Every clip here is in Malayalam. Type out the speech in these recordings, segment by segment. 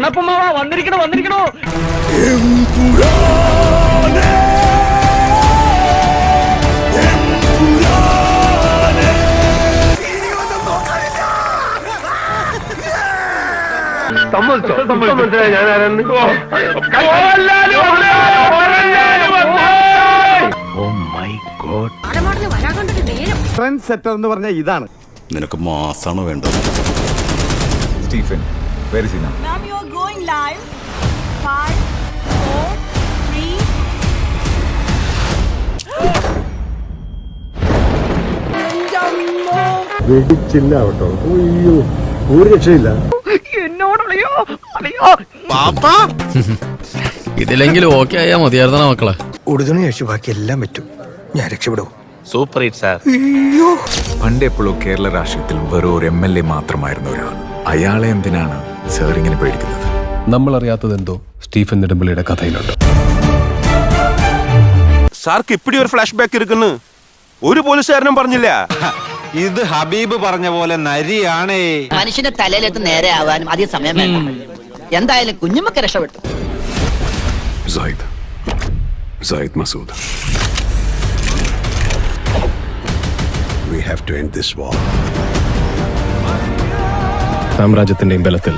കണ്ണപ്പമ്മാവാ വന്നിരിക്കണോ ട്രെൻഡ് സെറ്റർ എന്ന് പറഞ്ഞാൽ ഇതാണ്. നിനക്ക് മാസാണ് വേണ്ടത്. Stephen, where is he now? Ma'am, you are going live. 5, 4, 3. വെടിച്ചില്ല കേട്ടോ. അയ്യോ, ഒരു രക്ഷയില്ല. ഇതിലെങ്കിലും ഓക്കെ ആയാ മതിയായിരുന്ന മക്കളെ. ഉടുതുണി കഴിച്ച് ബാക്കി എല്ലാം പറ്റും. ഞാൻ രക്ഷപ്പെടും. Super hit sir. പണ്ട് എപ്പോഴോ കേരള രാഷ്ട്രീയത്തിൽ വെറും ഒരു MLA മാത്രമായിരുന്ന ഒരാൾ. അയാളെ എന്തിനാണ് സാർ ഇങ്ങനെ പേടിക്കുന്നത്? നമ്മൾ അറിയാത്തതെന്തോ സ്റ്റീഫൻ നെടുമ്പള്ളിയുടെ കഥയിലുണ്ട്. സാർക്ക് ഇപ്പിടി ഒരു ഫ്ലാഷ് ബാക്ക് ഇരിക്കുന്നു. ഒരു പോലീസുകാരനും പറഞ്ഞില്ല. ഇത് ഹബീബ് പറഞ്ഞ പോലെ നരിയാണേ. മനുഷ്യന്റെ തലയിലെത്ത് നേരെ ആവാനും അധികം സമയം വേണ്ട. എന്തായാലും കുഞ്ഞുമൊക്കെ രക്ഷപ്പെട്ടു. Zayed Masood. We have to end this war. സാമ്രാജ്യത്തിന്റെയും ബലത്തിൽ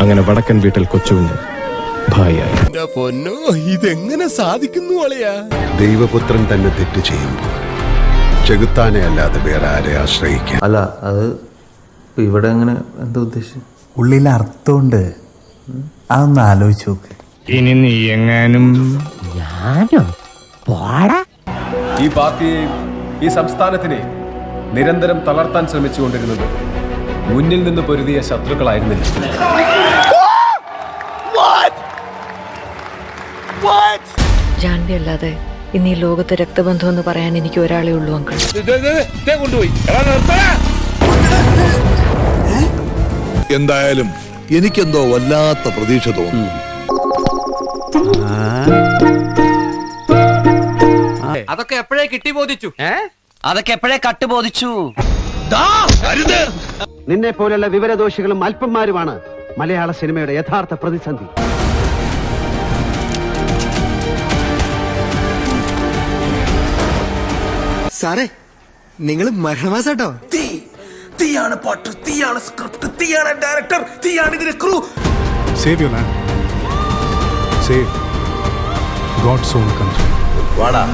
അങ്ങനെ വടക്കൻ വീട്ടിൽ കൊച്ചുകുഞ്ഞ് ഭായിയായി. പൊന്നോ, ഇതെങ്ങനെ സാധിക്കുന്നു അളിയാ? ദൈവപുത്രൻ തന്നെ തെറ്റ് ചെയ്യുമ്പോൾ ചെകുത്താനെ അല്ലാതെ വേറെ ആരെ ആശ്രയിക്കാൻ? അല്ല, അത് ഇവിടെ എങ്ങനെ എന്താ ഉദ്ദേശിച്ചു? ഉള്ളിൽ അർത്ഥമുണ്ട്. അതൊന്ന് ആലോചിച്ച് നോക്ക്. ഇനി നീ എങ്ങാനും ഈ പാർട്ടിയെയും ഈ സംസ്ഥാനത്തിനെ നിരന്തരം തളർത്താൻ ശ്രമിച്ചുകൊണ്ടിരുന്നത് മുന്നിൽ നിന്ന് പൊരുതിയ ശത്രുക്കളായിരുന്നില്ല. ജാൻവി അല്ലാതെ ഇന്ന് ഈ ലോകത്തെ രക്തബന്ധം എന്ന് പറയാൻ എനിക്ക് ഒരാളേ ഉള്ളൂ അങ്കിൾ. എന്തായാലും എനിക്കെന്തോ വല്ലാത്ത പ്രതീക്ഷ തോന്നുന്നു. അതൊക്കെ എപ്പോഴേ കിട്ടി ബോധിച്ചു. അതൊക്കെ എപ്പോഴേ കട്ടുബോധിച്ചു. നിന്നെ പോലുള്ള വിവരദോഷികളും അല്പന്മാരുമാണ് മലയാള സിനിമയുടെ യഥാർത്ഥ പ്രതിസന്ധി. സാറേ, നിങ്ങൾ മരണമാസാട്ടോ. തീയാണ് പാട്ട്, തീയാണ് സ്ക്രിപ്റ്റ്, തീയാണ് ഡയറക്ടർ, തീയാണ് ഇതിന്റെ crew. Save your land. Save God's own country. വാടാ.